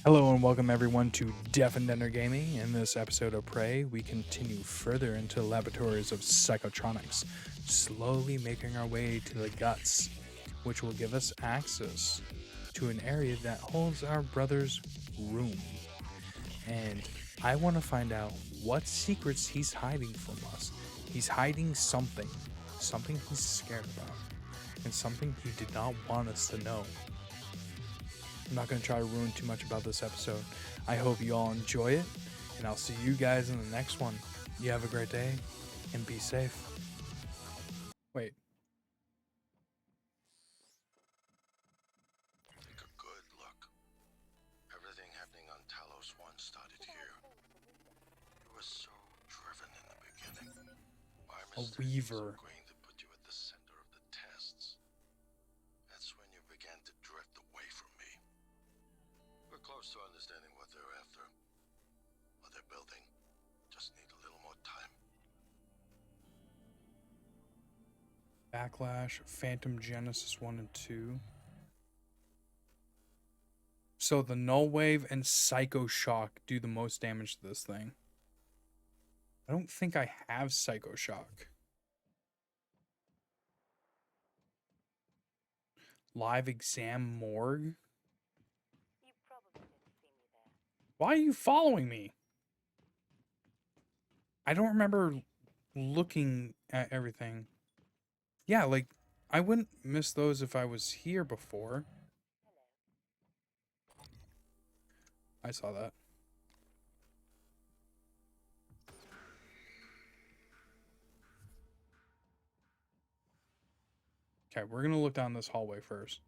Hello and welcome everyone to Deaf and Dender Gaming. In this episode of Prey, we continue further into the laboratories of Psychotronics, slowly making our way to the guts, which will give us access to an area that holds our brother's room. And I want to find out what secrets he's hiding from us. He's hiding something he's scared about, and something he did not want us to know. I'm not going to try to ruin too much about this episode. I hope you all enjoy it, and I'll see you guys in the next one. You have a great day, and be safe. Wait. Take a good look. Everything happening on Talos 1 started here. You were so driven in the beginning. My A mistake weaver. was going to put you at the center of the tests. That's when you began to drift away from me. We're close to understanding what they're after. What they're building. Just need a little more time. Backlash, Phantom Genesis 1 and 2. So the Null Wave and Psycho Shock do the most damage to this thing. I don't think I have Psycho Shock. Live Exam Morgue? You probably didn't see me there. Why are you following me? I don't remember looking at everything. Yeah, like, I wouldn't miss those if I was here before. I saw that. Okay, we're gonna look down this hallway first.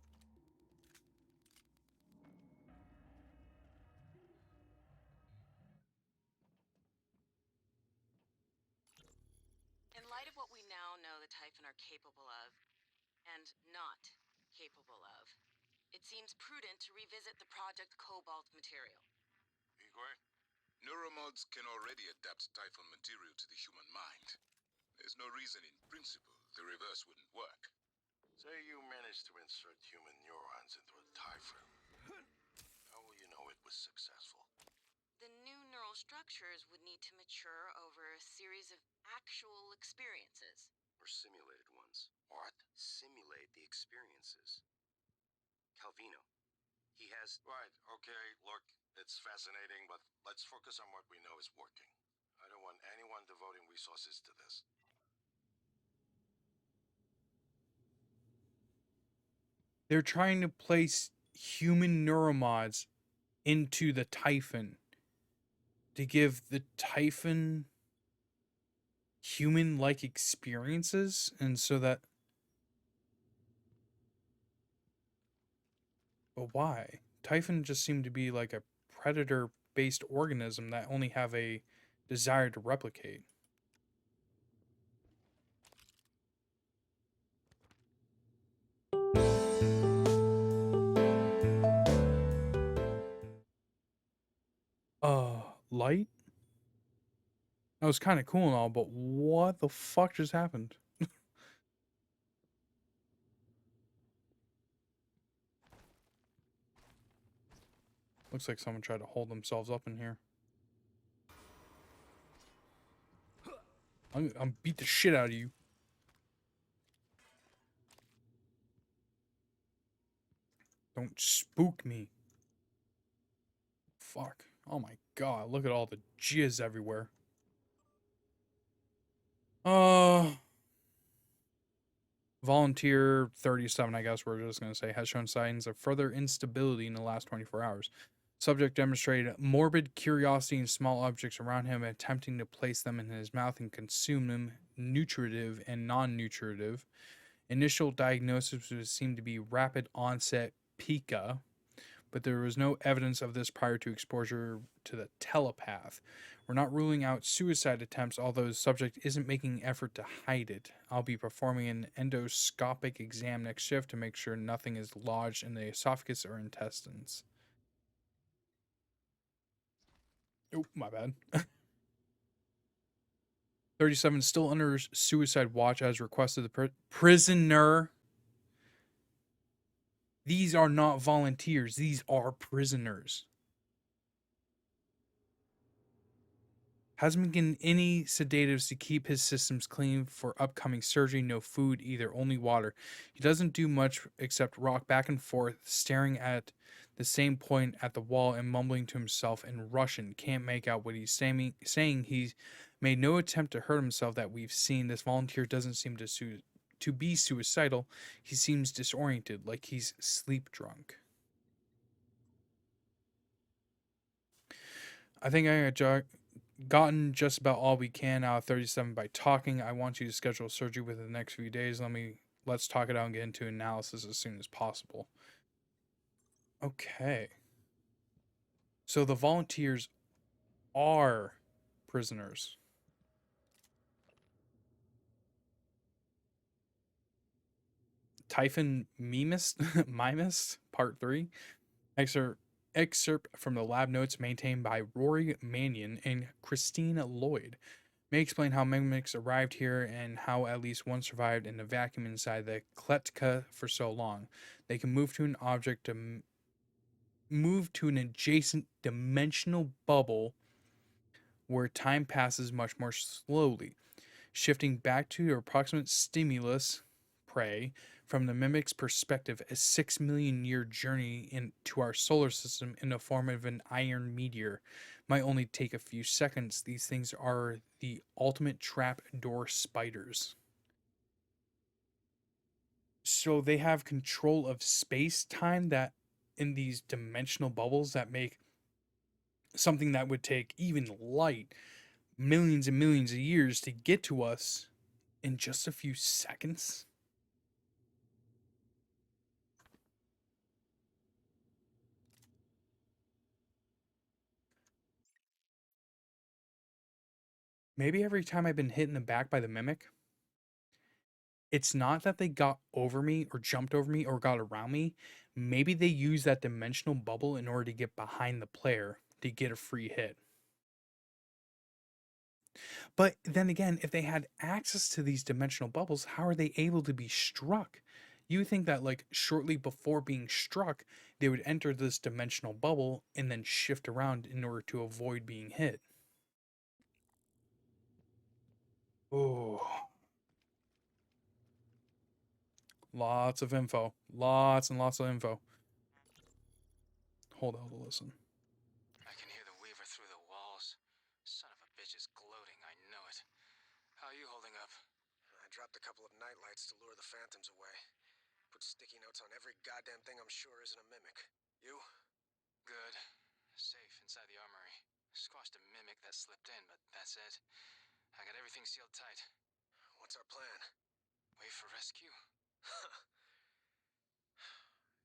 In light of what we now know the Typhon are capable of, and not capable of, it seems prudent to revisit the Project Cobalt material. Igor, neuromods can already adapt Typhon material to the human mind. There's no reason in principle the reverse wouldn't work. Say you managed to insert human neurons into a Typhon. How will you know it was successful? The new neural structures would need to mature over a series of actual experiences. Or simulated ones. What? Simulate the experiences. Calvino. He has... Right, okay, look, it's fascinating, but let's focus on what we know is working. I don't want anyone devoting resources to this. They're trying to place human neuromods into the Typhon to give the Typhon human-like experiences, and so that... But why? Typhon just seemed to be like a predator-based organism that only have a desire to replicate. Light? That was kind of cool and all, but what the fuck just happened? Looks like someone tried to hold themselves up in here. I'm beat the shit out of you. Don't spook me. Fuck. Oh my god, look at all the jizz everywhere. Volunteer 37, I guess we're just going to say, has shown signs of further instability in the last 24 hours. Subject demonstrated morbid curiosity in small objects around him, attempting to place them in his mouth and consume them, nutritive and non-nutritive. Initial diagnosis would seem to be rapid onset pica, but there was no evidence of this prior to exposure to the telepath. We're not ruling out suicide attempts, although the subject isn't making an effort to hide it. I'll be performing an endoscopic exam next shift to make sure nothing is lodged in the esophagus or intestines. Oh, my bad. 37 still under suicide watch as requested. The prisoner. These are not volunteers. These are prisoners. Hasn't been getting any sedatives to keep his systems clean for upcoming surgery. No food either, only water. He doesn't do much except rock back and forth, staring at the same point at the wall and mumbling to himself in Russian. Can't make out what he's saying. He's made no attempt to hurt himself that we've seen. This volunteer doesn't seem to be suicidal. He seems disoriented, like he's sleep drunk. I think I got gotten just about all we can out of 37 by talking. I want you to schedule surgery within the next few days. Let's talk it out and get into analysis as soon as possible. Okay. So the volunteers are prisoners. Typhon Mimus, Part 3. Excerpt from the lab notes maintained by Rory Mannion and Christine Lloyd. May explain how mimics arrived here and how at least one survived in the vacuum inside the Kletka for so long. They can move to an object to move to an adjacent dimensional bubble where time passes much more slowly, shifting back to your approximate stimulus, prey. From the mimic's perspective, a 6 million year journey into our solar system in the form of an iron meteor might only take a few seconds. These things are the ultimate trap door spiders. So they have control of space time that in these dimensional bubbles that make something that would take even light millions and millions of years to get to us in just a few seconds. Maybe every time I've been hit in the back by the mimic, it's not that they got over me or jumped over me or got around me. Maybe they use that dimensional bubble in order to get behind the player to get a free hit. But then again, if they had access to these dimensional bubbles, how are they able to be struck? You think that like shortly before being struck, they would enter this dimensional bubble and then shift around in order to avoid being hit. Oh, lots of info. Lots and lots of info. Hold on to listen. I can hear the Weaver through the walls. Son of a bitch is gloating, I know it. How are you holding up? I dropped a couple of nightlights to lure the phantoms away. Put sticky notes on every goddamn thing I'm sure isn't a mimic. You? Good. Safe inside the armory. Squashed a mimic that slipped in, but that's it. I got everything sealed tight. What's our plan? Wait for rescue?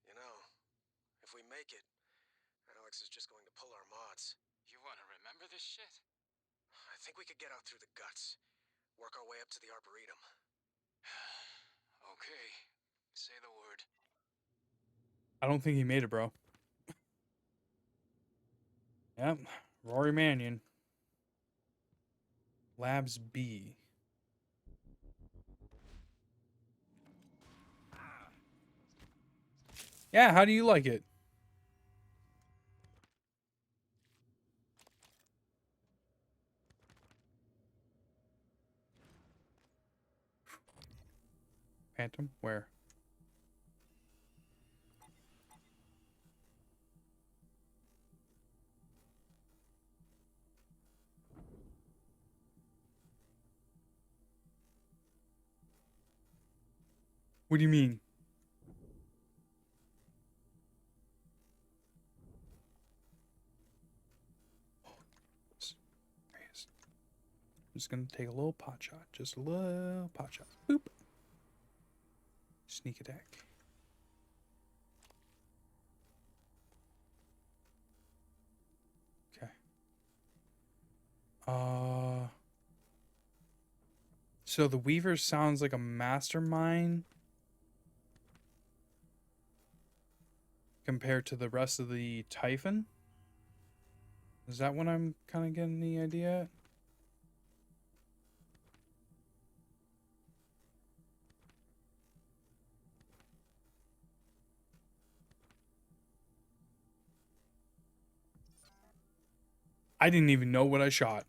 You know, if we make it, Alex is just going to pull our mods. You want to remember this shit? I think we could get out through the guts. Work our way up to the Arboretum. Okay. Say the word. I don't think he made it, bro. Yep, Rory Mannion. Labs B. Yeah, how do you like it? Phantom? Where? What do you mean? There he is. I'm just gonna take a little pot shot. Just a little pot shot. Boop. Sneak attack. Okay. So the Weaver sounds like a mastermind compared to the rest of the Typhon. Is that what I'm kind of getting the idea at? I didn't even know what I shot.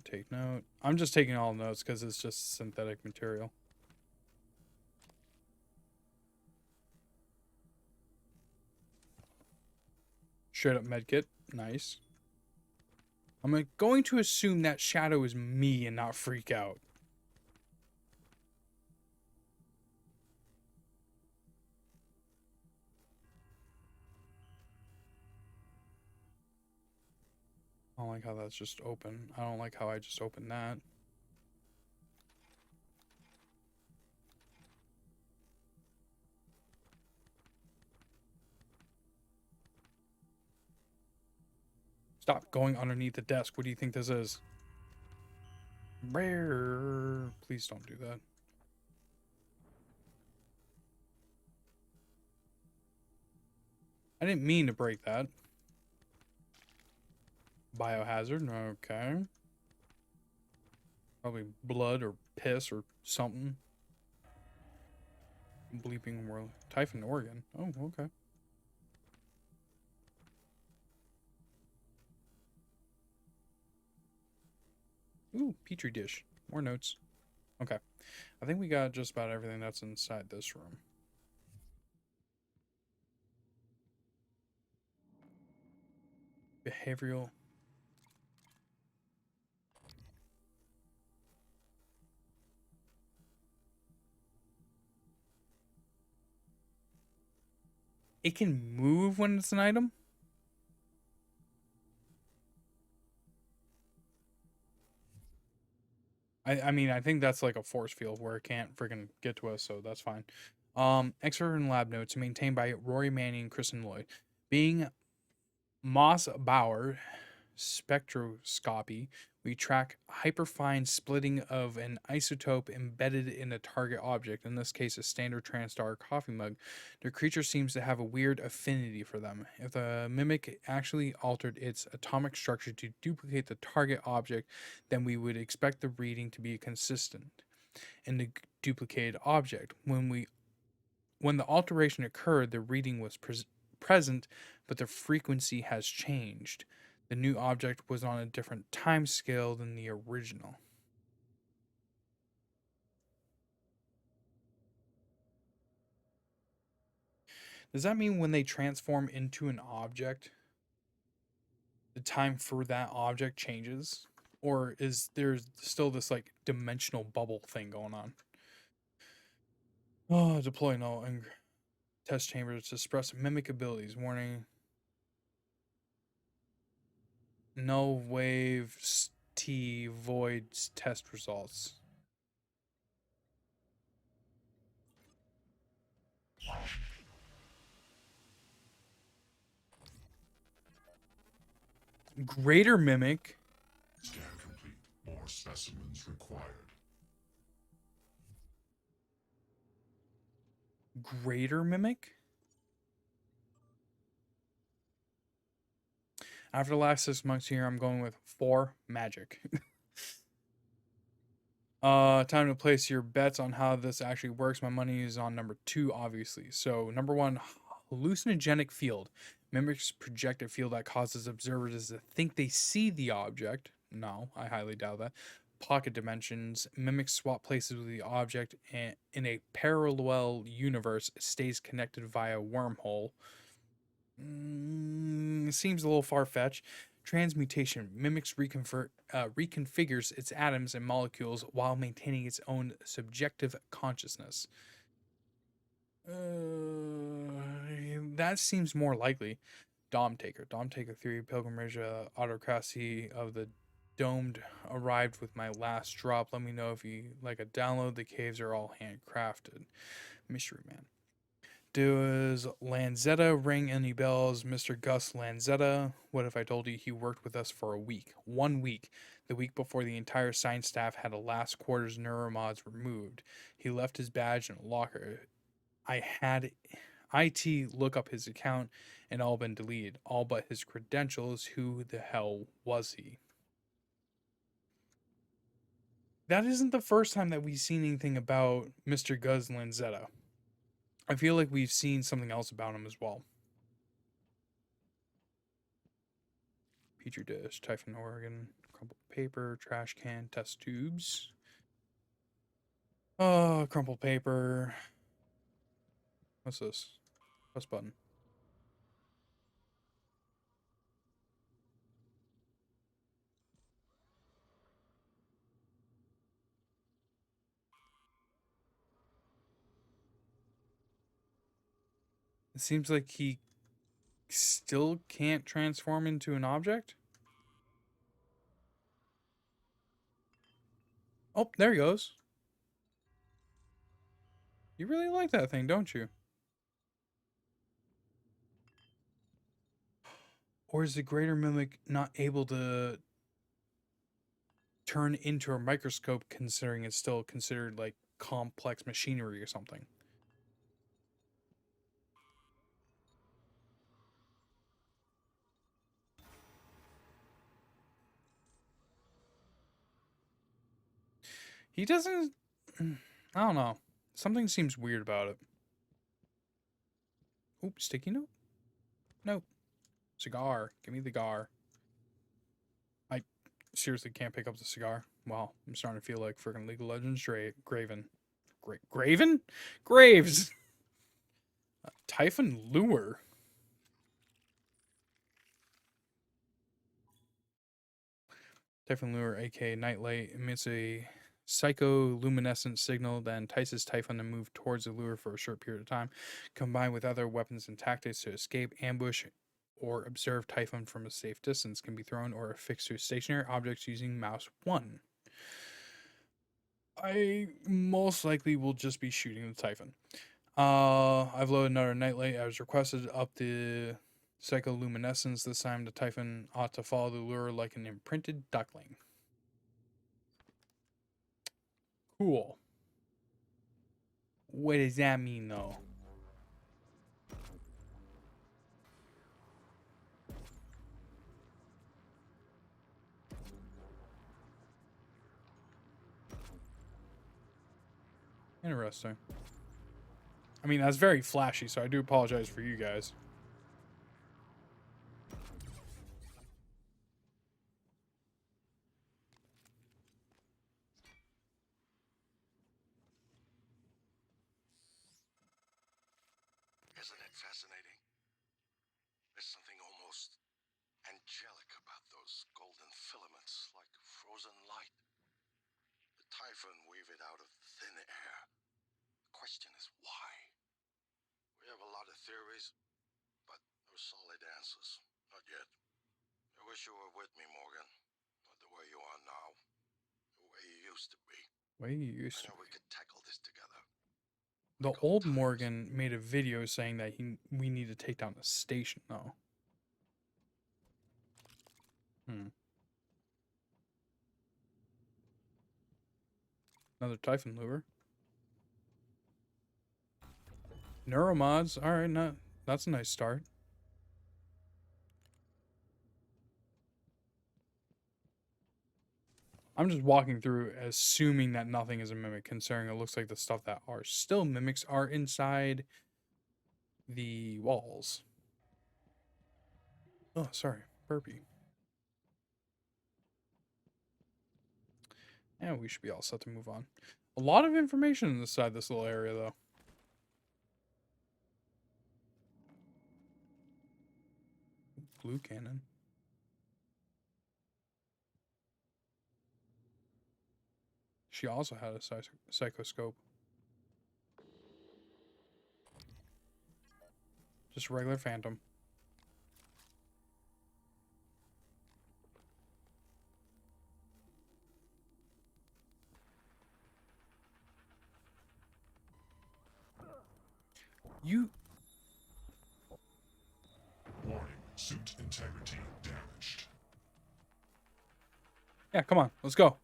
gonna take note. I'm just taking all notes because it's just synthetic material. Straight up medkit. Nice. I'm going to assume that shadow is me and not freak out. I don't like how that's just open. I don't like how I just opened that. Stop going underneath the desk. What do you think this is? Rare. Please don't do that. I didn't mean to break that. Biohazard. Okay. Probably blood or piss or something. Bleeping world. Typhon organ. Oh, okay. Ooh, petri dish. More notes. Okay. I think we got just about everything that's inside this room. Behavioral. It can move when it's an item? I mean, I think that's like a force field where it can't freaking get to us, so that's fine. Excerpt and lab notes maintained by Rory Manning and Kristen Lloyd. Being Moss Bauer spectroscopy, we track hyperfine splitting of an isotope embedded in a target object, in this case a standard TranStar coffee mug. The creature seems to have a weird affinity for them. If the mimic actually altered its atomic structure to duplicate the target object, then we would expect the reading to be consistent in the duplicated object. When the alteration occurred, the reading was present, but the frequency has changed. The new object was on a different time scale than the original. Does that mean when they transform into an object, the time for that object changes? Or is there still this like dimensional bubble thing going on? Oh, deploy null and test chambers to suppress mimic abilities. Warning. Null waves T voids test results. Greater mimic. Scan complete. More specimens required. Greater mimic? After the last 6 months here, I'm going with 4 magic. Time to place your bets on how this actually works. My money is on number 2, obviously. So, number 1, hallucinogenic field. Mimics project a field that causes observers to think they see the object. No, I highly doubt that. Pocket dimensions. Mimics swap places with the object and in a parallel universe stays connected via wormhole. Seems a little far-fetched. Transmutation. Mimics reconfigures its atoms and molecules while maintaining its own subjective consciousness. That seems more likely. Dom Taker 3, Pilgrimage, Autocracy of the Domed arrived with my last drop. Let me know if you like a download. The caves are all handcrafted. Mystery Man. Does Lanzetta ring any bells? Mr. Gus Lanzetta. What if I told you he worked with us for a week? 1 week. The week before the entire science staff had a last quarter's neuromods removed. He left his badge in a locker. I had IT look up his account and all been deleted. All but his credentials. Who the hell was he? That isn't the first time that we've seen anything about Mr. Gus Lanzetta. I feel like we've seen something else about him as well. Petri dish, Typhon organ, crumpled paper, trash can, test tubes. Oh, crumpled paper. What's this? Press button. It seems like he still can't transform into an object. Oh, there he goes. You really like that thing, don't you? Or is the greater mimic not able to turn into a microscope, considering it's still considered like complex machinery or something? He doesn't. I don't know. Something seems weird about it. Oop, sticky note? Nope. Cigar. Give me the cigar. I seriously can't pick up the cigar. Wow, I'm starting to feel like freaking League of Legends Graven. Graven? Graves! Typhon Lure. Typhon Lure, aka Nightlight, emits a psycholuminescent signal that entices Typhon to move towards the lure for a short period of time, combined with other weapons and tactics to escape, ambush, or observe Typhon from a safe distance. Can be thrown or affixed to stationary objects using mouse 1. I most likely will just be shooting the Typhon. I've loaded another Nightlight. I was requested to up the psycholuminescence. This time the Typhon ought to follow the lure like an imprinted duckling. Cool. What does that mean, though? Interesting. I mean, that's very flashy, so I do apologize for you guys. Isn't it fascinating? There's something almost angelic about those golden filaments, like frozen light. The Typhon weave it out of thin air. The question is why? We have a lot of theories, but no solid answers. Not yet. I wish you were with me, Morgan. Not the way you are now. The way you used to be. Way you used to. I know we could tackle this together. The old Morgan made a video saying that we need to take down the station, though. Another Typhon lure. Neuromods. Alright, no, that's a nice start. I'm just walking through assuming that nothing is a mimic, considering it looks like the stuff that are still mimics are inside the walls. Oh, sorry. Burpee. And we should be all set to move on. A lot of information inside this little area, though. Blue cannon. She also had a psychoscope. Just a regular phantom. You... Warning, suit integrity damaged. Yeah, come on. Let's go.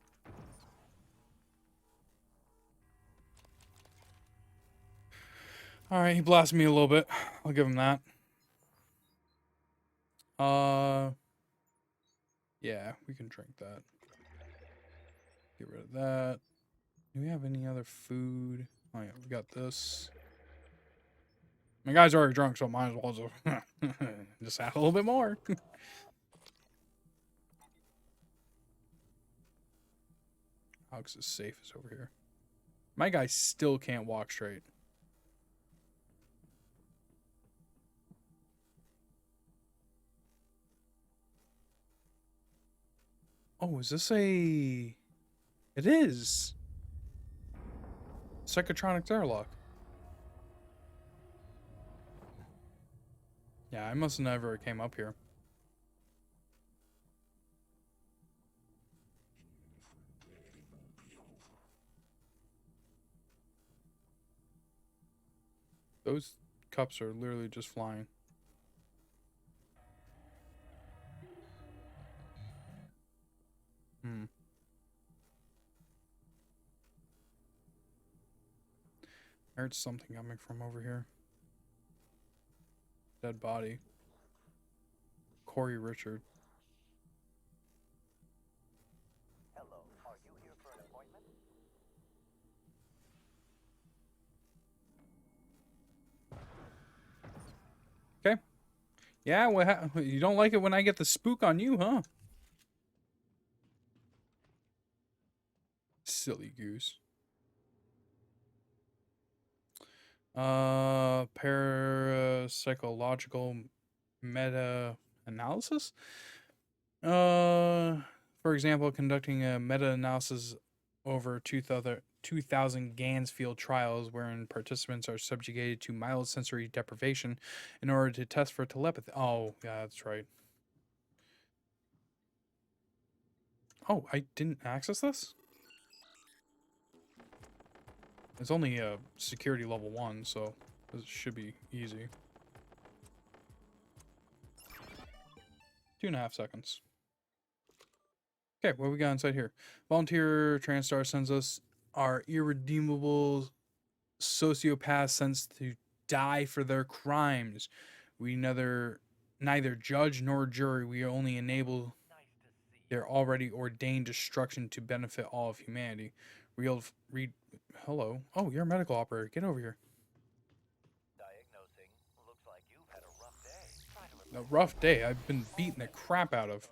Alright, he blasted me a little bit. I'll give him that. Yeah, we can drink that. Get rid of that. Do we have any other food? Oh yeah, we got this. My guy's already drunk, so might as well just add a little bit more. Alex is safe is over here. My guy still can't walk straight. Oh, is this a... It is! Psychotronics airlock. Yeah, I must have never came up here. Those cups are literally just flying. I heard something coming from over here. Dead body. Corey Richard. Hello, are you here for an appointment? Okay. Yeah, you don't like it when I get the spook on you, huh? Silly goose. Parapsychological meta-analysis? For example, conducting a meta-analysis over 2,000 Gansfield trials wherein participants are subjugated to mild sensory deprivation in order to test for telepathy. Oh, yeah, that's right. Oh, I didn't access this? It's only a security level 1, so this should be easy. 2.5 seconds. Okay, what we got inside here? Volunteer Transtar sends us our irredeemable sociopaths sentenced to die for their crimes. We neither judge nor jury. We only enable their already ordained destruction to benefit all of humanity. Hello. Oh, you're a medical operator. Get over here. Diagnosing. Looks like you've had a rough day. A rough day. I've been beating the crap out of.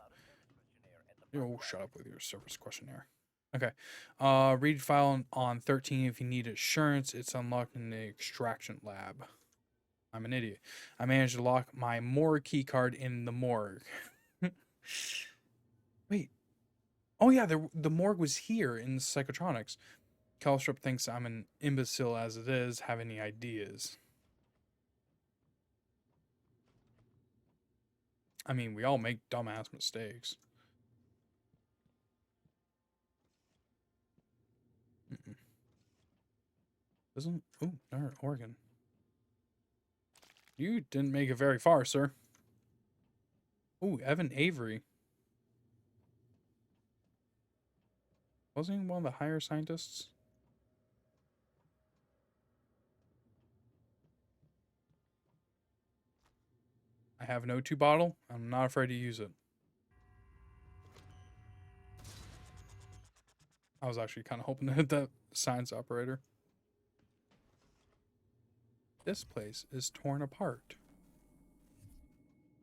Oh, shut up with your service questionnaire. Okay. Read file on 13 if you need assurance. It's unlocked in the extraction lab. I'm an idiot. I managed to lock my morgue key card in the morgue. Wait. Oh yeah, the morgue was here in Psychotronics. Calstrip thinks I'm an imbecile as it is. Have any ideas? I mean, we all make dumbass mistakes. Doesn't... Ooh, darn, organ. You didn't make it very far, sir. Ooh, Evan Avery. Wasn't he one of the higher scientists? I have an O2 bottle. I'm not afraid to use it. I was actually kind of hoping to hit that science operator. This place is torn apart.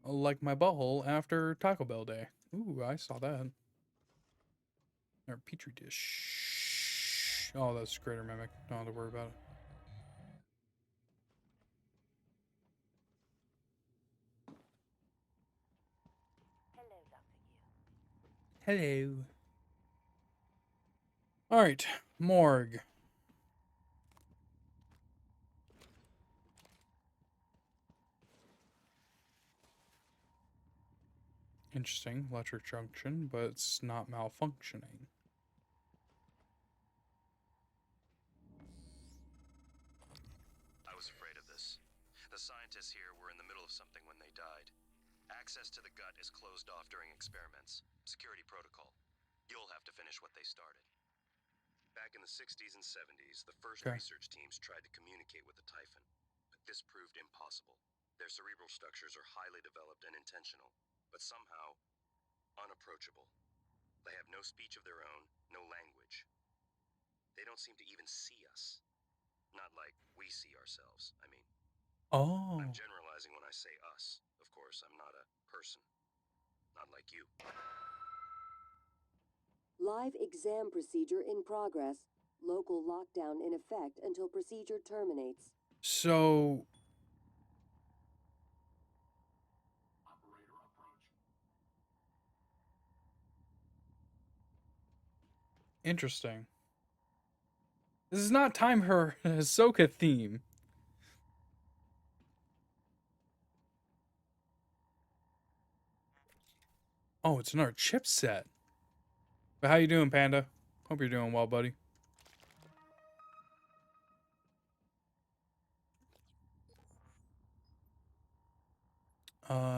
Like my butthole after Taco Bell Day. Ooh, I saw that. Or Petri dish. Oh, that's Greater Mimic. Don't have to worry about it. Hello, Dr. Yu. Hello. Alright, morgue. Interesting, electric junction, but it's not malfunctioning. I was afraid of this. The scientists here were in the middle of something when they died. Access to the gut is closed off during experiments. Security protocol. You'll have to finish what they started. Back in the 60s and 70s, the first research teams tried to communicate with the Typhon, but this proved impossible. Their cerebral structures are highly developed and intentional, but somehow unapproachable. They have no speech of their own, no language. They don't seem to even see us. Not like we see ourselves, I mean. Oh. I'm generalizing when I say us. Of course, I'm not a person. Not like you. Live exam procedure in progress. Local lockdown in effect until procedure terminates. So interesting. This is not time for Ahsoka theme. Oh, it's another chipset. But how you doing, Panda? Hope you're doing well, buddy.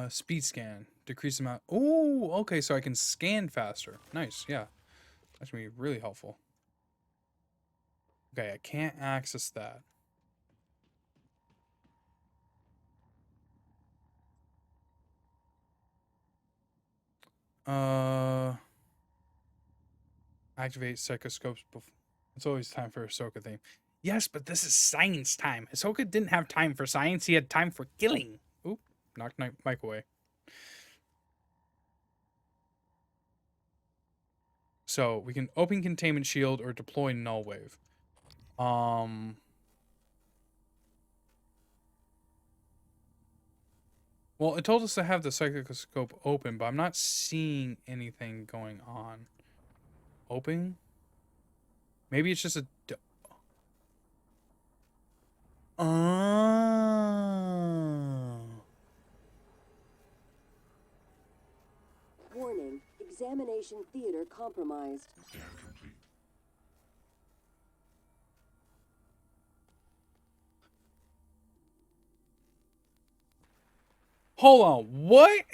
Speed scan. Decrease amount. Oh, okay, so I can scan faster. Nice, yeah. That's gonna be really helpful. Okay, I can't access that. Activate psychoscopes before. It's always time for Ahsoka theme. Yes, but this is science time. Ahsoka didn't have time for science. He had time for killing. Oop, knocked my mic away. So we can open containment shield or deploy null wave. Well, it told us to have the psychoscope open, but I'm not seeing anything going on. Open? Maybe it's just a... Warning. Examination theater compromised. Scan complete. Hold on, what?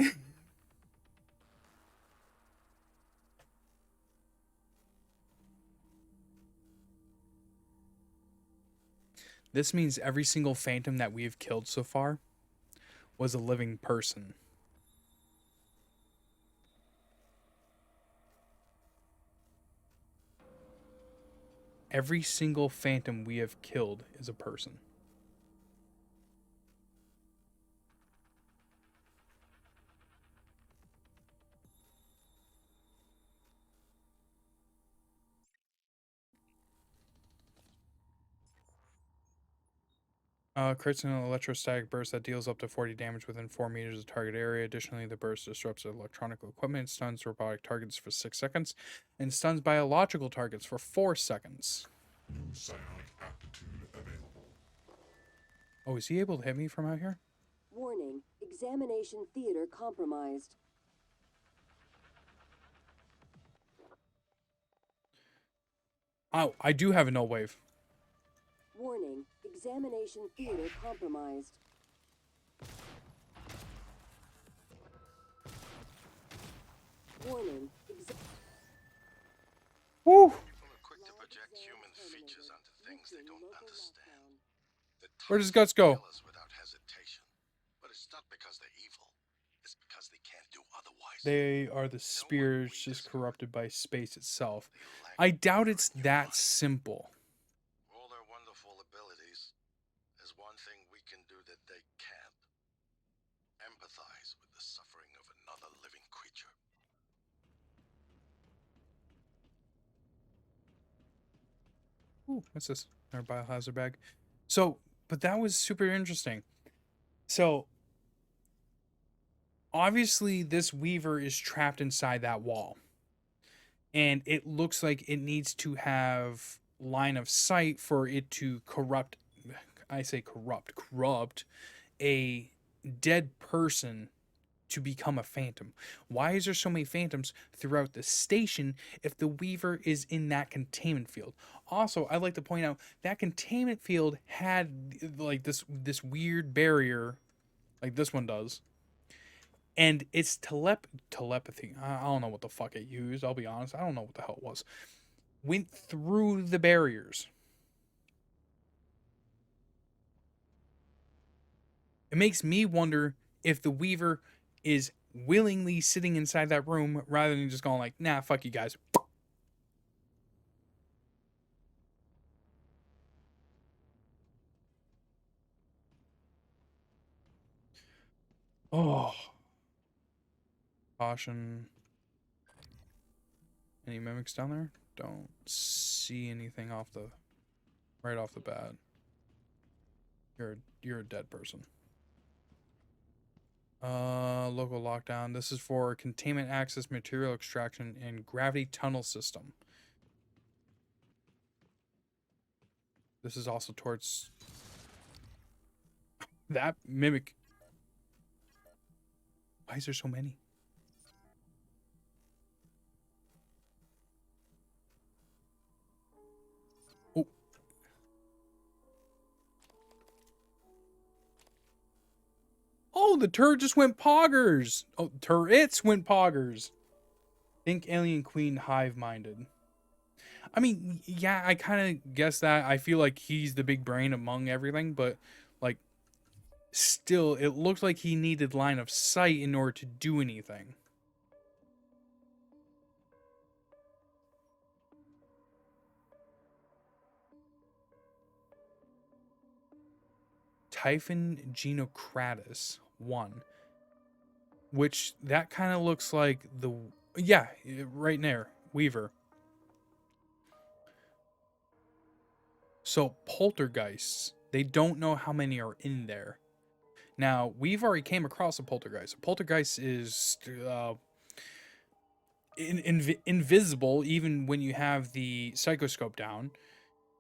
This means every single phantom that we have killed so far was a living person. Every single phantom we have killed is a person. Creates an electrostatic burst that deals up to 40 damage within 4 meters of target area. Additionally, the burst disrupts electronic equipment, stuns robotic targets for 6 seconds, and stuns biological targets for 4 seconds. New psionic aptitude available. Oh, is he able to hit me from out here? Warning. Examination theater compromised. Oh, I do have a null wave. Warning. Examination theater compromised. Warning. Woo! People are quick to project human features onto things they don't understand. Where does Guts go? Kill us without hesitation. But it's not because they're evil. It's because they can't do otherwise. They are the spirits just corrupted by space itself. I doubt it's that simple. All their wonderful abilities, there's one thing we can do that they can't. Empathize with the suffering of another living creature. Ooh, what's this? Our biohazard bag. So, but that was super interesting. So, obviously, this Weaver is trapped inside that wall. And it looks like it needs to have line of sight for it to corrupt a dead person to become a phantom. Why is there so many phantoms throughout the station if the Weaver is in that containment field? Also, I'd like to point out that containment field had like this weird barrier like this one does. And it's telepathy. I don't know what the fuck it used. I'll be honest. I don't know what the hell it was. Went through the barriers. It makes me wonder if the Weaver is willingly sitting inside that room rather than just going like, nah, fuck you guys. Oh. Caution. Any mimics down there? Don't see anything right off the bat. You're a dead person. Local lockdown. This is for containment access, material extraction, and gravity tunnel system. This is also towards that mimic. Why is there so many? Oh. Oh, the turret just went poggers. Oh, turrets went poggers. Think alien queen hive-minded. I mean, yeah, I kind of guess that. I feel like he's the big brain among everything, but like still, it looked like he needed line of sight in order to do anything. Typhon Genocratus 1. Which, that kind of looks like the... Yeah, right there. Weaver. So, poltergeists. They don't know how many are in there. Now, we've already came across a poltergeist. A poltergeist is invisible even when you have the psychoscope down.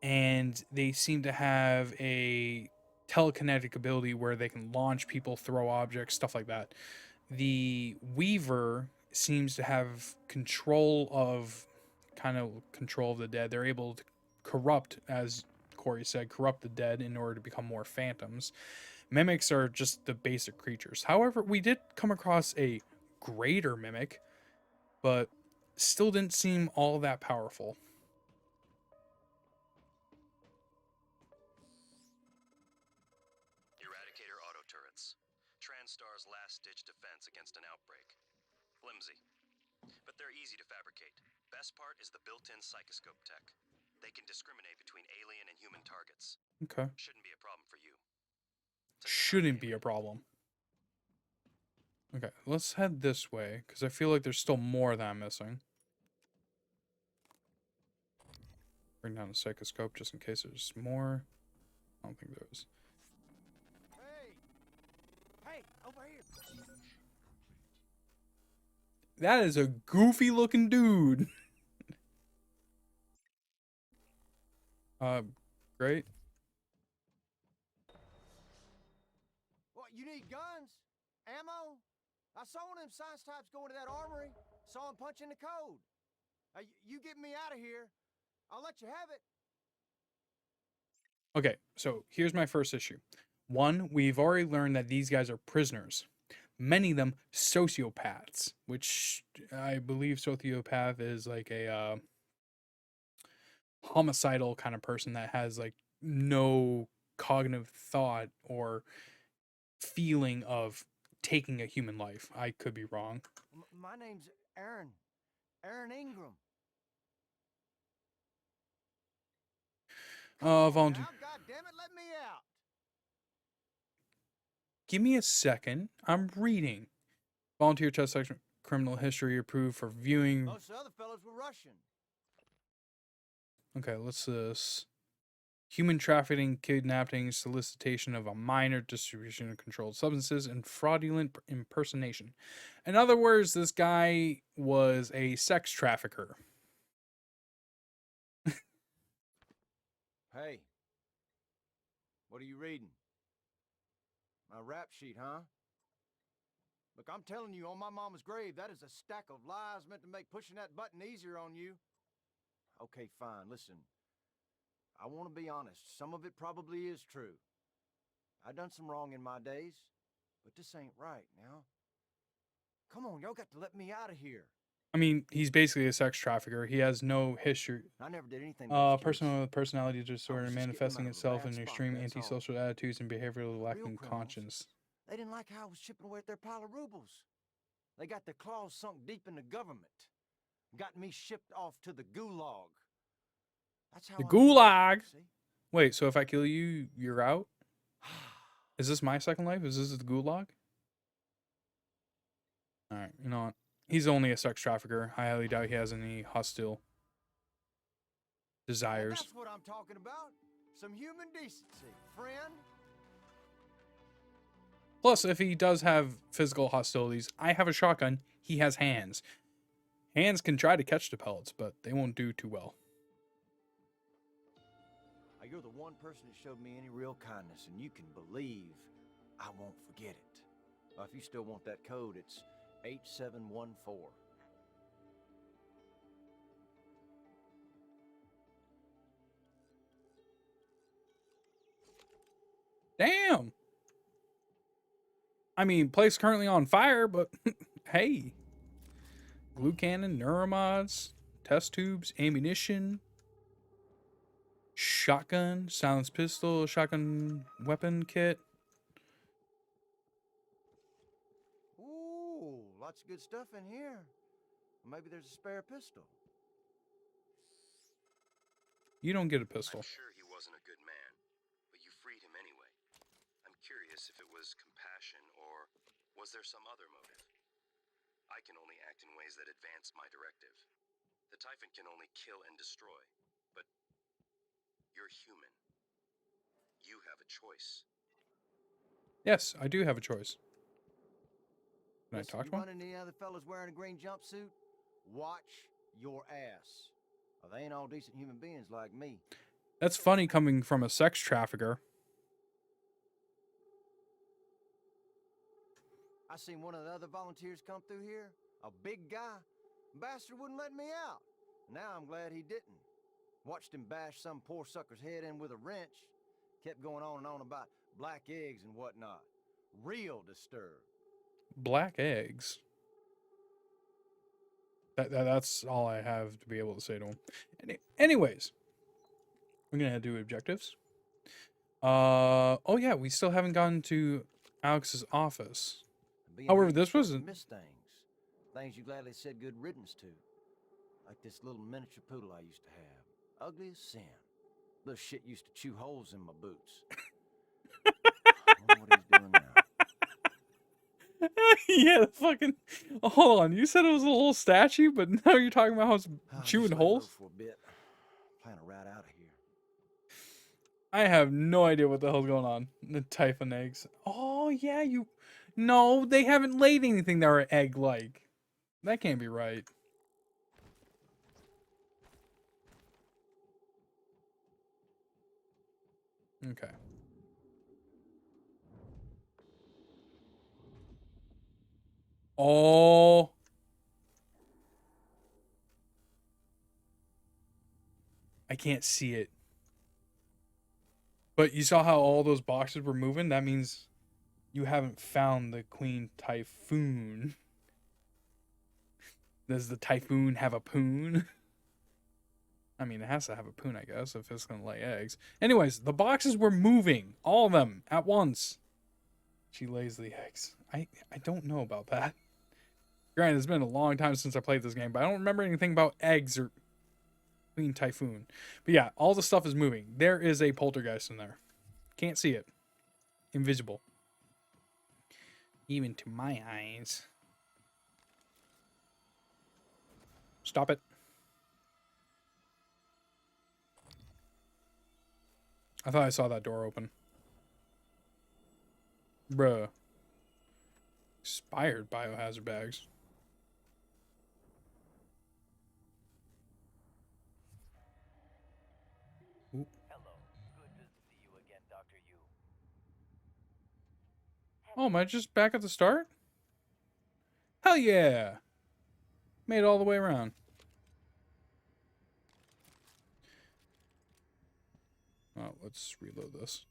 And they seem to have a telekinetic ability where they can launch people, throw objects, stuff like that. The Weaver seems to have control of the dead. They're able to corrupt, as Corey said, corrupt the dead in order to become more phantoms. Mimics are just the basic creatures. However, we did come across a greater mimic, but still didn't seem all that powerful. Eradicator auto turrets. TranStar's last-ditch defense against an outbreak. Flimsy, but they're easy to fabricate. Best part is the built-in psychoscope tech. They can discriminate between alien and human targets. Okay. Shouldn't be a problem for you. Shouldn't be a problem. Okay, let's head this way, because I feel like there's still more that I'm missing. Bring down the psychoscope just in case there's more. I don't think there is. Hey, over here. That is a goofy looking dude. Great. What, you need guns? Ammo? I saw one of them science types go into that armory. Saw him punching the code. You get me out of here. I'll let you have it. Okay, so here's my first issue. One, we've already learned that these guys are prisoners. Many of them sociopaths, which I believe sociopath is like a homicidal kind of person that has like no cognitive thought or feeling of taking a human life. I could be wrong. My name's Aaron. Aaron Ingram. Volunteer. Now, God damn it, let me out. Give me a second. I'm reading. Volunteer test section, criminal history approved for viewing. Most of the other fellows were Russian. Okay, let's this. Human trafficking, kidnapping, solicitation of a minor, distribution of controlled substances, and fraudulent impersonation. In other words, this guy was a sex trafficker. Hey, what are you reading? My rap sheet, huh? Look, I'm telling you, on my mama's grave, that is a stack of lies meant to make pushing that button easier on you. Okay, fine, listen. I want to be honest. Some of it probably is true. I done some wrong in my days, but this ain't right now. Come on, y'all got to let me out of here. I mean, he's basically a sex trafficker. He has no history. I never did anything. Personal personality disorder manifesting itself in extreme antisocial attitudes and behavioral lacking conscience. They didn't like how I was chipping away at their pile of rubles. They got their claws sunk deep in the government. Got me shipped off to the gulag. That's how The I gulag? see? Wait, so if I kill you, you're out? Is this my second life? Is this the gulag? Alright, you know what? He's only a sex trafficker. I highly doubt he has any hostile desires. That's what I'm talking about. Some human decency, friend. Plus, if he does have physical hostilities, I have a shotgun. He has hands. Hands can try to catch the pellets, but they won't do too well. You're the one person that showed me any real kindness, and you can believe I won't forget it. If you still want that code, it's 8714. Damn! I mean, place currently on fire, but hey. Glue cannon, neuromods, test tubes, ammunition, shotgun, silenced pistol, shotgun weapon kit. Ooh, lots of good stuff in here. Maybe there's a spare pistol. You don't get a pistol. I'm sure he wasn't a good man, but you freed him anyway. I'm curious if it was compassion or was there some other motive? I can only act in ways that advance my directive. The Typhon can only kill and destroy, but you're human. You have a choice. Yes, I do have a choice. Can I talk to him? Running any other fellas wearing a green jumpsuit? Watch your ass. Well, they ain't all decent human beings like me. That's funny coming from a sex trafficker. I seen one of the other volunteers come through here. A big guy. Bastard wouldn't let me out. Now I'm glad he didn't. Watched him bash some poor sucker's head in with a wrench. Kept going on and on about black eggs and whatnot. Real disturbed. Black eggs. That's all I have to be able to say to him. Anyways, we're gonna do objectives. Oh yeah, we still haven't gotten to Alex's office. However, this wasn't. Miss things you gladly said good riddance to. Like this little miniature poodle I used to have. Ugly as sin. Little shit used to chew holes in my boots. I wonder what he's doing now. Yeah, fucking. Hold on, you said it was a little statue, but now you're talking about how it's chewing holes. For a bit. Plan to ride out of here. I have no idea what the hell's going on. The Typhon eggs. Oh yeah, you. No, they haven't laid anything that are egg-like. That can't be right. Okay. Oh. I can't see it. But you saw how all those boxes were moving? That means you haven't found the Queen Typhoon. Does the Typhoon have a poon? I mean, it has to have a poon, I guess, if it's going to lay eggs. Anyways, the boxes were moving. All of them at once. She lays the eggs. I don't know about that. Granted, it's been a long time since I played this game, but I don't remember anything about eggs or Queen Typhoon. But yeah, all the stuff is moving. There is a poltergeist in there. Can't see it. Invisible. Even to my eyes. Stop it. I thought I saw that door open. Bruh. Expired biohazard bags. Ooh. Hello. Good to see you again, Dr. Yu. Oh, am I just back at the start? Hell yeah! Made it all the way around. Oh, let's reload this.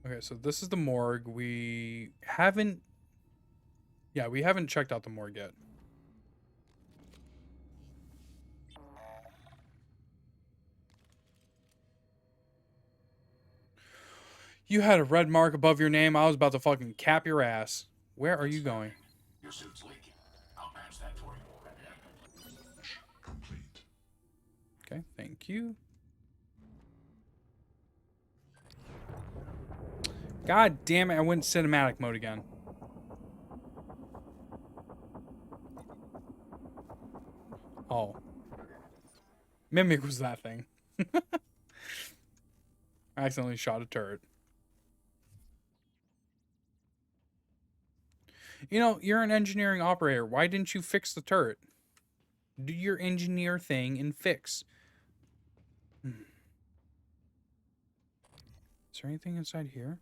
Okay, so this is the morgue. We haven't checked out the morgue yet. You had a red mark above your name. I was about to fucking cap your ass. Where are you going? Your suit's leaking. I'll manage that for you. Complete. Okay, thank you. God damn it, I went cinematic mode again. Oh. Mimic was that thing. I accidentally shot a turret. You know, you're an engineering operator. Why didn't you fix the turret? Do your engineer thing and fix. Is there anything inside here?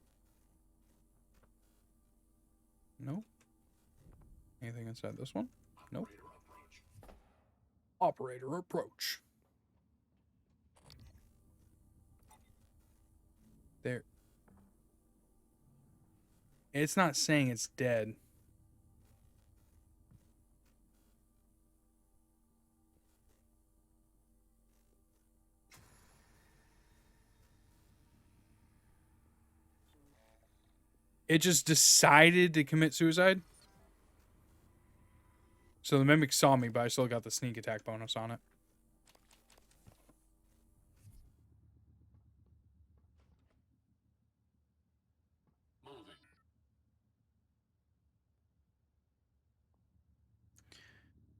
Nope. Anything inside this one? Nope. Operator approach. There. It's not saying it's dead. It just decided to commit suicide? So the mimic saw me, but I still got the sneak attack bonus on it.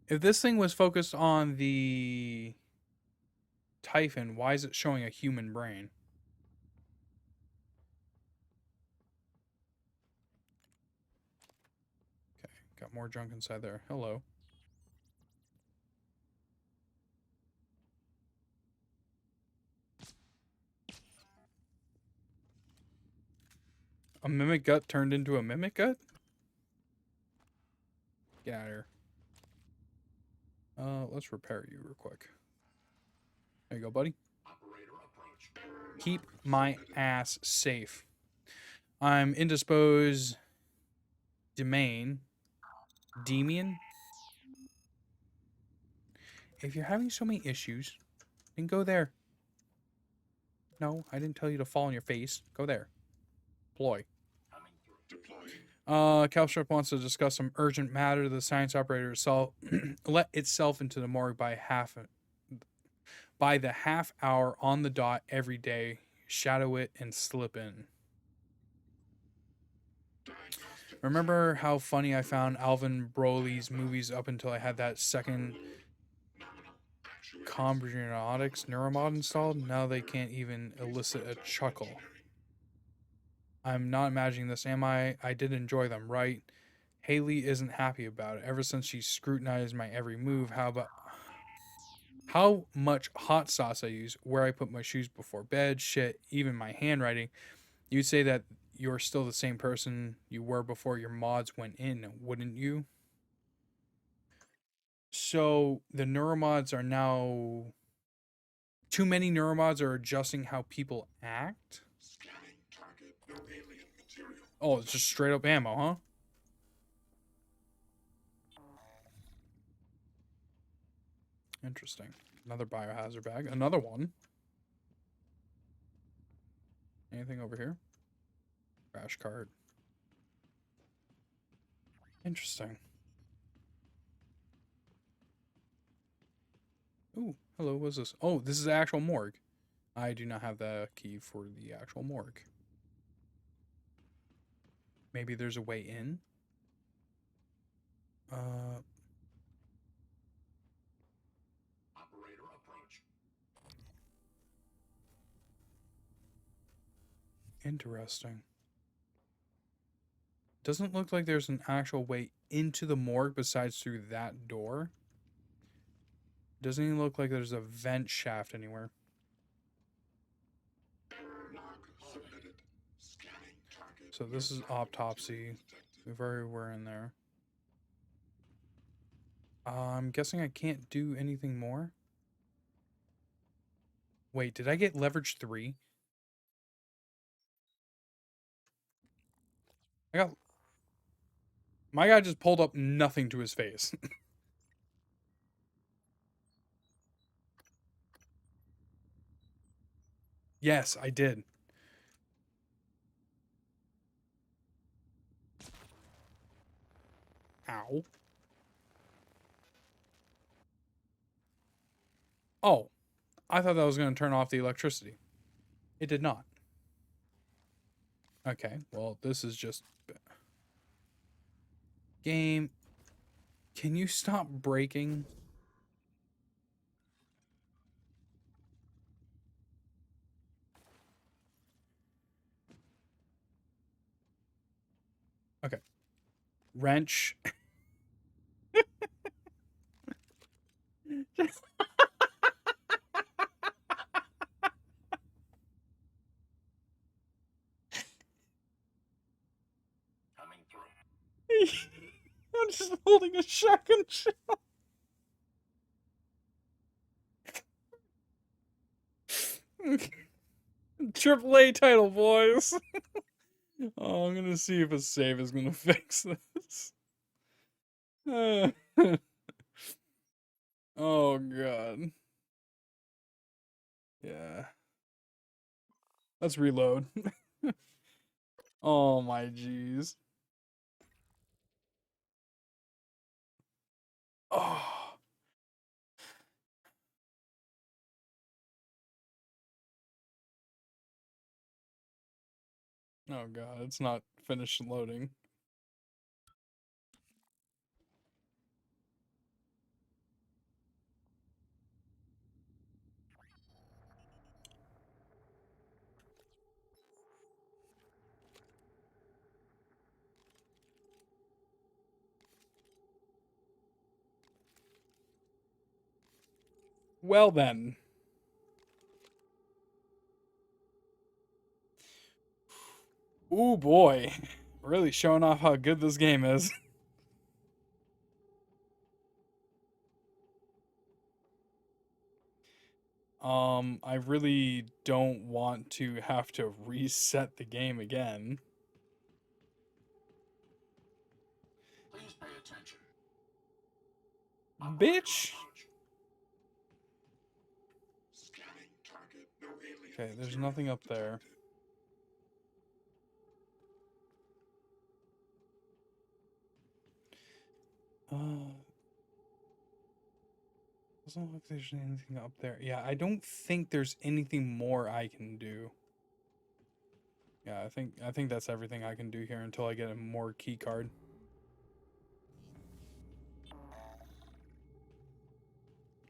If this thing was focused on the Typhon, why is it showing a human brain? Okay, got more junk inside there. Hello. A mimic gut turned into a mimic gut? Get out of here. Let's repair you real quick. There you go, buddy. Keep my ass safe. I'm indisposed. Domain. Demian. If you're having so many issues, then go there. No, I didn't tell you to fall on your face. Go there. Deploy. Calstrip wants to discuss some urgent matter. The science operator let itself into the morgue by the half hour on the dot every day. Shadow it and slip in. Remember how funny I found Alvin Broly's movies up until I had that second Combinautics neuromod installed? Now they can't even elicit a chuckle. I'm not imagining this, am I? I did enjoy them, right? Haley isn't happy about it. Ever since she scrutinized my every move, how much hot sauce I use, where I put my shoes before bed, shit, even my handwriting. You'd say that you're still the same person you were before your mods went in, wouldn't you? So the neuromods are now... Too many neuromods are adjusting how people act? Oh, it's just straight up ammo, huh? Interesting. Another biohazard bag. Another one. Anything over here? Crash card. Interesting. Ooh, hello, what's this? Oh, this is the actual morgue. I do not have the key for the actual morgue. Maybe there's a way in? Operator approach. Interesting. Doesn't look like there's an actual way into the morgue besides through that door. Doesn't even look like there's a vent shaft anywhere. So this is autopsy. We've already were in there. I'm guessing I can't do anything more. Wait, did I get leverage 3? My guy just pulled up nothing to his face. Yes, I did. Ow. Oh, I thought that was going to turn off the electricity. It did not. Okay, well, this is just... Game, can you stop breaking? Okay. Wrench. Coming through. I'm just holding a shotgun shell. AAA title, boys. Oh, I'm gonna see if a save is gonna fix this. Oh god. Yeah. Let's reload. Oh my jeez. Oh. Oh god, it's not finished loading. Well then. Ooh boy. Really showing off how good this game is. I really don't want to have to reset the game again. Please pay attention. Bitch! Scanning target. No alien Okay, there's material nothing up there. detected. Doesn't look like there's anything up there. Yeah, I don't think there's anything more I can do. Yeah, I think that's everything I can do here until I get a more key card.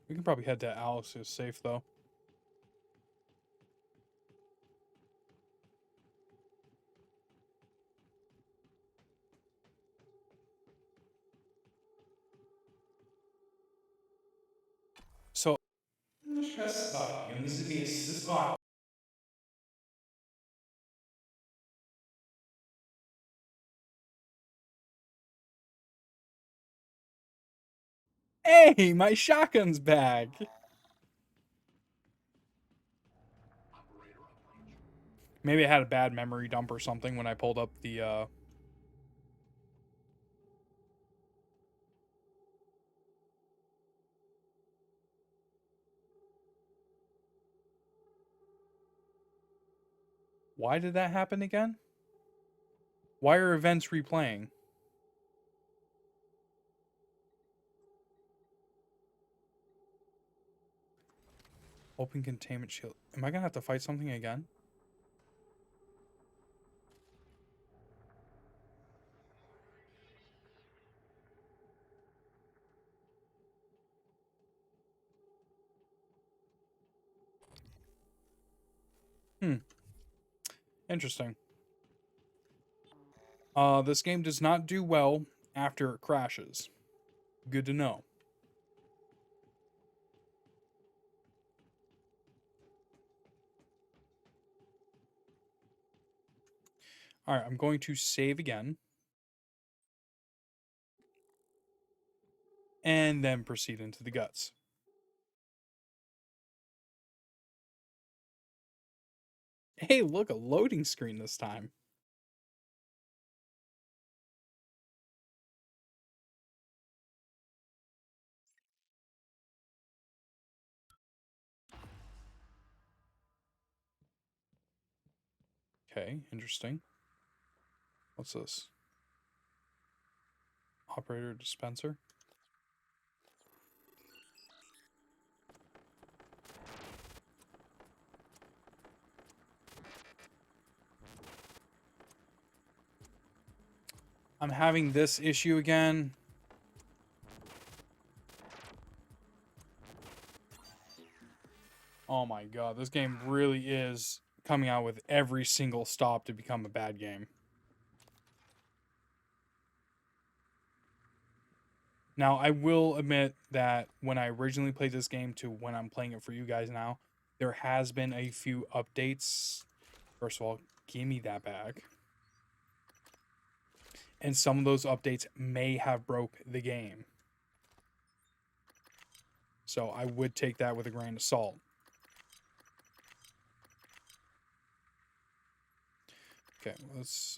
We can probably head to Alice's safe though. So hey, my shotgun's back. Maybe I had a bad memory dump or something when I pulled up the Why did that happen again? Why are events replaying? Open containment shield. Am I gonna have to fight something again? Interesting. This game does not do well after it crashes. Good to know. Alright, I'm going to save again. And then proceed into the guts. Hey, look, a loading screen this time. Okay, interesting. What's this? Operator dispenser? I'm having this issue again. Oh my god, this game really is coming out with every single stop to become a bad game. Now, I will admit that when I originally played this game to when I'm playing it for you guys now, there has been a few updates. First of all, give me that back. And some of those updates may have broke the game. So I would take that with a grain of salt. Okay,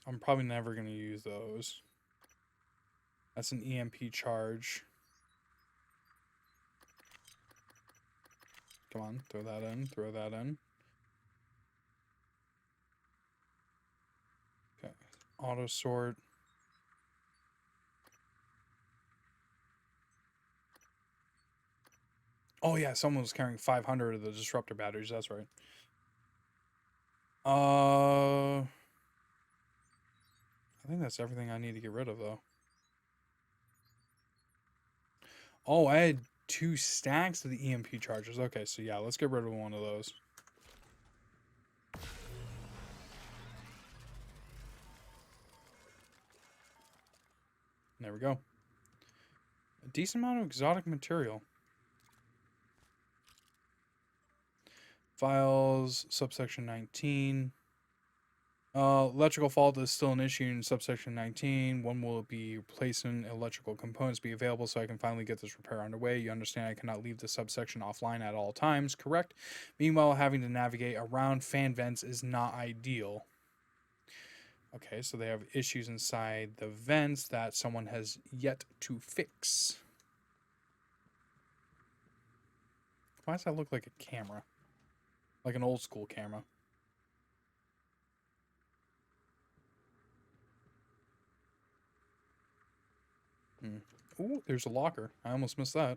I'm probably never going to use those. That's an EMP charge. Come on, throw that in, throw that in. Okay, auto sort. Oh yeah, someone was carrying 500 of the disruptor batteries, that's right. I think that's everything I need to get rid of, though. Oh, I had 2 stacks of the EMP charges. Okay, so yeah, let's get rid of one of those. There we go. A decent amount of exotic material. Files, subsection 19. Electrical fault is still an issue in subsection 19. When will it be replacing electrical components be available so I can finally get this repair underway? You understand I cannot leave the subsection offline at all times, correct? Meanwhile, having to navigate around fan vents is not ideal. Okay, so they have issues inside the vents that someone has yet to fix. Why does that look like a camera? Like an old school camera. Ooh, there's a locker. I almost missed that.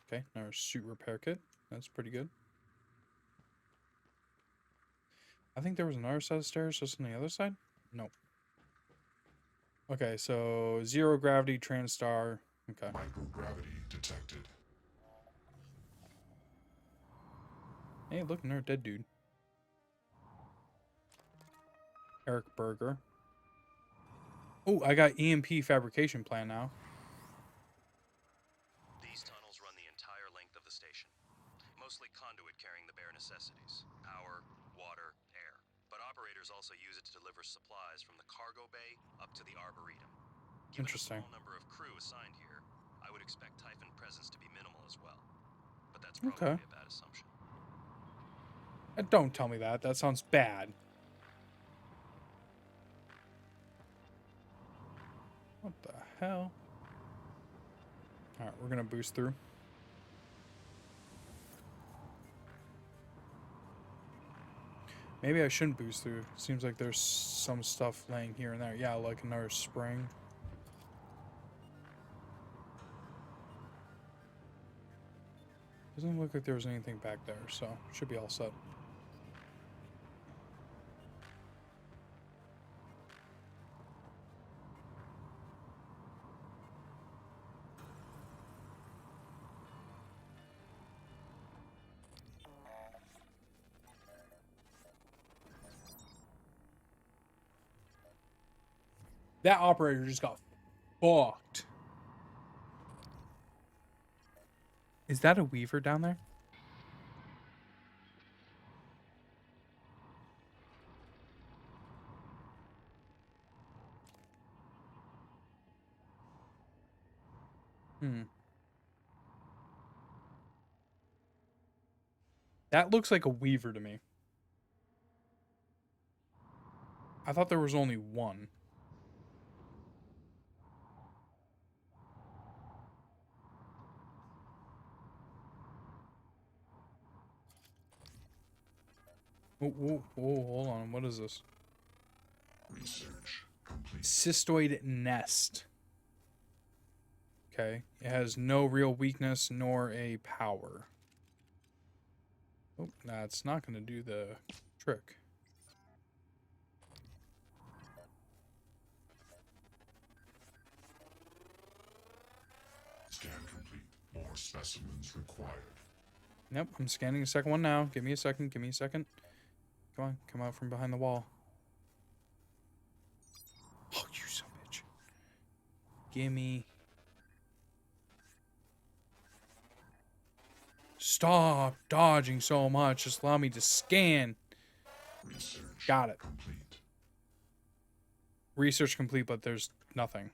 Okay, another suit repair kit. That's pretty good. I think there was another set of stairs just on the other side. Nope. Okay, so zero gravity, TranStar. Okay. Microgravity detected. Hey, look, another dead dude. Eric Berger. Oh, I got EMP fabrication plan now. These tunnels run the entire length of the station. Mostly conduit carrying the bare necessities. Power, water, air. But operators also use it to deliver supplies from the cargo bay up to the arboretum. Given Interesting. the small number of crew assigned here, I would expect Typhon presence to be minimal as well. But that's probably a bad assumption. Don't tell me that. That sounds bad. What the hell? Alright, we're gonna boost through. Maybe I shouldn't boost through. Seems like there's some stuff laying here and there. Yeah, like another spring. Doesn't look like there was anything back there, so should be all set. That operator just got fucked. Is that a Weaver down there? That looks like a Weaver to me. I thought there was only one. Oh, hold on. What is this? Research complete. Cystoid nest. Okay. It has no real weakness nor a power. Oh, that's not going to do the trick. Scan complete. More specimens required. Nope, I'm scanning the second one now. Give me a second. Give me a second. Come on, come out from behind the wall. Oh, you son of a bitch. Gimme. Stop dodging so much. Just allow me to scan. Research Got it. complete. Research complete, but there's nothing.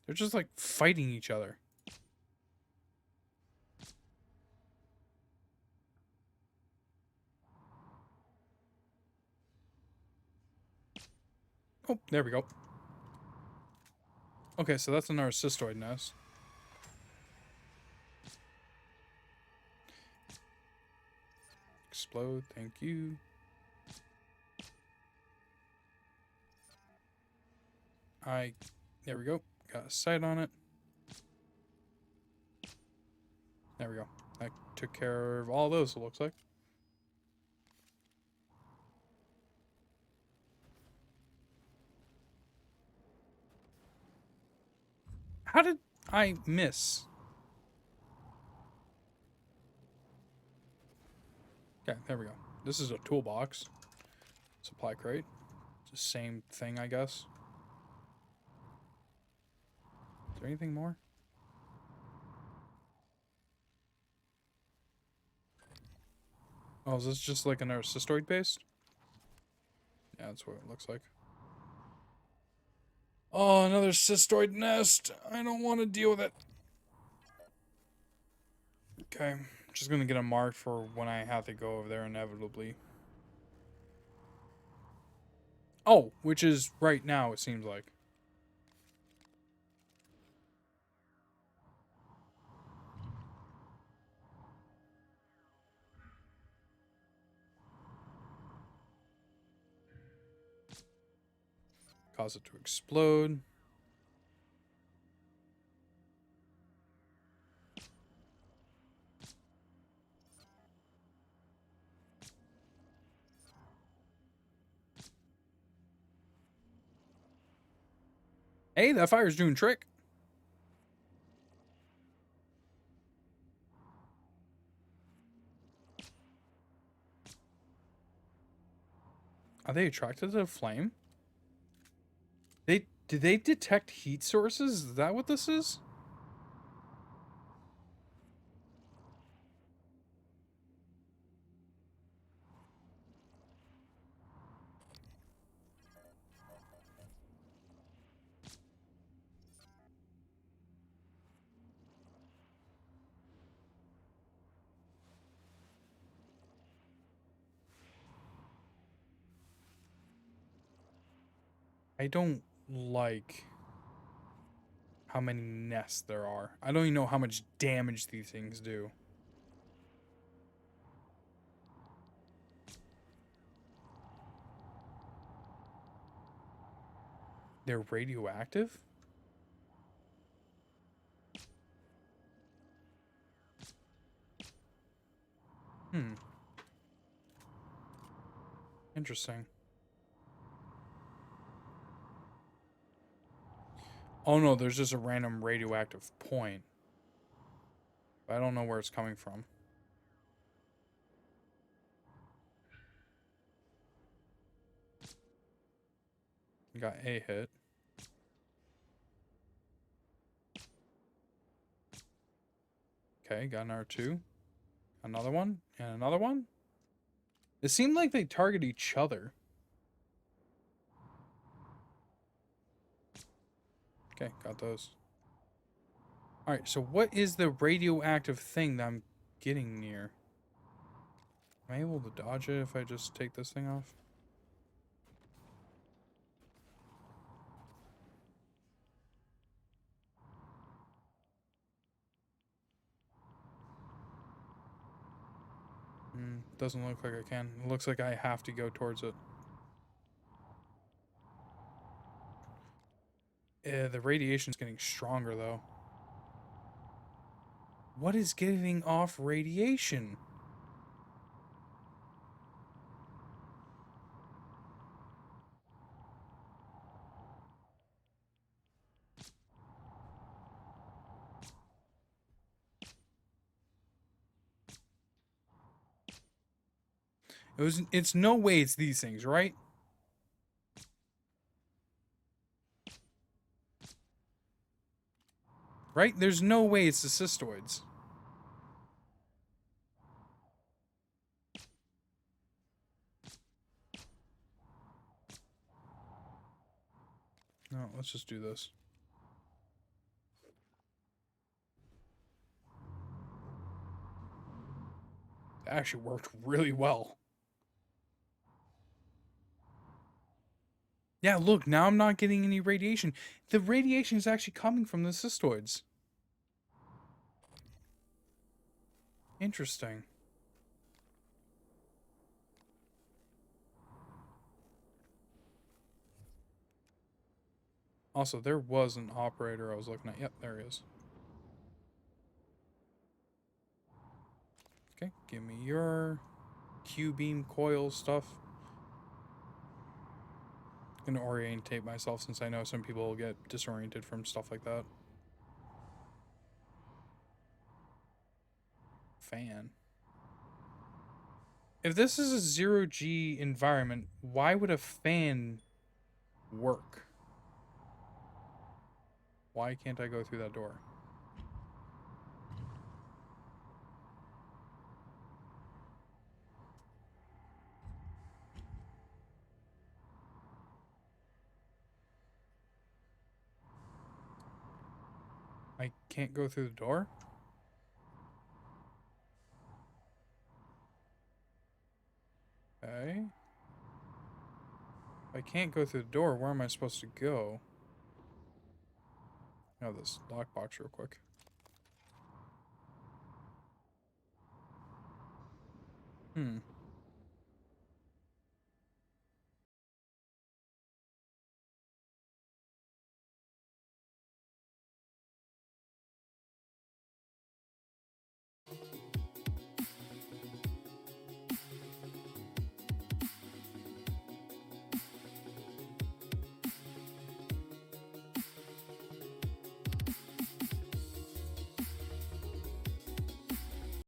They're just like fighting each other. Oh, there we go. Okay, so that's another cystoid nest. Explode, thank you. There we go. Got a sight on it. There we go. I took care of all those, it looks like. How did I miss? Okay, there we go. This is a toolbox. Supply crate. It's the same thing, I guess. Is there anything more? Oh, is this just like another cystoid paste? Yeah, that's what it looks like. Oh, another cystoid nest. I don't want to deal with it. Okay, I'm just gonna get a mark for when I have to go over there inevitably. Oh, which is right now, it seems like. Cause it to explode. Hey, that fire's doing trick. Are they attracted to the flame? Do they detect heat sources? Is that what this is? I don't like how many nests there are. I don't even know how much damage these things do. They're radioactive? Hmm. Interesting. Oh no, there's just a random radioactive point. I don't know where it's coming from. Got a hit. Okay, got another two. Another one, and another one. It seemed like they target each other. Okay, got those. Alright, so what is the radioactive thing that I'm getting near? Am I able to dodge it if I just take this thing off? Doesn't look like I can. It looks like I have to go towards it. The radiation's getting stronger, though. What is giving off radiation? It's no way it's these things, right? Right? There's no way it's the cystoids. No, let's just do this. That actually worked really well. Yeah, look, now I'm not getting any radiation. The radiation is actually coming from the cystoids. Interesting. Also, there was an operator I was looking at. Yep, there he is. Okay, give me your Q-beam coil stuff. I'm gonna orientate myself since I know some people get disoriented from stuff like that. Fan. If this is a 0G environment, why would a fan work? Why can't I go through that door? I can't go through the door? Okay. If I can't go through the door, where am I supposed to go? Oh, this lockbox real quick.